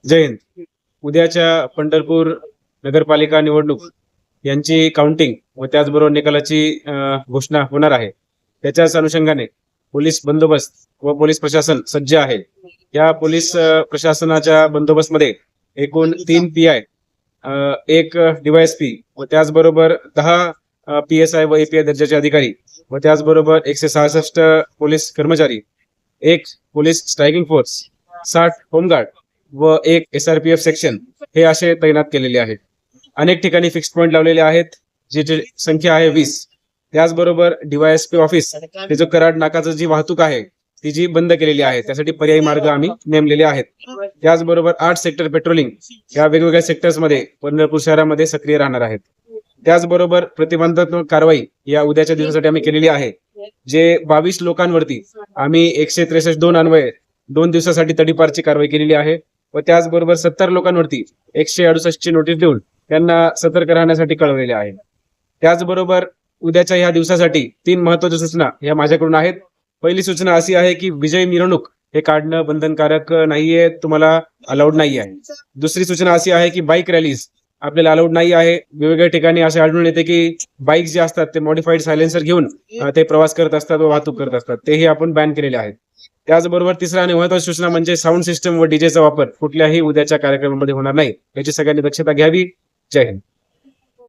जय हिंद. उद्याच्या पंढरपूर नगरपालिका निवडणूक यांची काउंटिंग व त्याचबरोबर निकालाची घोषणा होणार आहे. त्याच्याच अनुषंगाने पोलीस बंदोबस्त व पोलीस प्रशासन सज्ज आहे. या पोलीस प्रशासनाच्या बंदोबस्तमध्ये एकूण 3 PI, एक DYSP व त्याचबरोबर 10 PSI व API दर्जाचे अधिकारी व त्याचबरोबर 166 पोलीस कर्मचारी, एक पोलीस स्ट्रायकिंग फोर्स, 60 होमगार्ड व एक SRPF सेक्शन हे असे तैनात केलेले आहेत. अनेक ठिकाणी फिक्स पॉइंट लावलेले आहेत, ज्याची संख्या आहे 20. त्याचबरोबर DYSP ऑफिस हे जो कराड नाकाचं जी वाहतूक आहे ती जी बंद केलेली आहे, त्यासाठी पर्यायी मार्ग आम्ही नेमलेले आहेत. त्याचबरोबर 8 सेक्टर पेट्रोलिंग या वेगवेगळ्या सेक्टर्समध्ये पंढरपूर शहरामध्ये सक्रिय राहणार आहेत. त्याचबरोबर प्रतिबंधात्मक कारवाई या उद्याच्या दिवसासाठी आम्ही केलेली आहे. जे 22 लोकांवरती आम्ही 163(2) अन्वये 2 दिवसासाठी तडीपारची कारवाई केलेली आहे व त्याचबरोबर 70 लोकांवरती 168 ची नोटीस देऊन त्यांना सतर्क राहण्यासाठी कळवलेले आहे. त्याचबरोबर उद्याच्या ह्या दिवसासाठी 3 महत्त्वाच्या सूचना या माझ्याकडून आहेत. पहिली सूचना अशी आहे की विजयी मिरवणूक हे काढणं बंधनकारक नाहीये, तुम्हाला अलाउड नाही आहे. दुसरी सूचना अशी आहे की बाईक रॅलीज आपल्याला अलाउड नाही आहे. वेगवेगळ्या ठिकाणी असे आढळून येते की बाईक जे असतात ते मॉडिफाईड सायलेन्सर घेऊन ते प्रवास करत असतात व वाहतूक करत असतात, तेही आपण बॅन केलेले आहेत. त्याचबरोबर तिसरा आणि महत्त्वाची सूचना म्हणजे साऊंड सिस्टम व डीजेचा वापर कुठल्याही उद्याच्या कार्यक्रमामध्ये होणार नाही, याची सगळ्यांनी दक्षता घ्यावी. जय हिंद.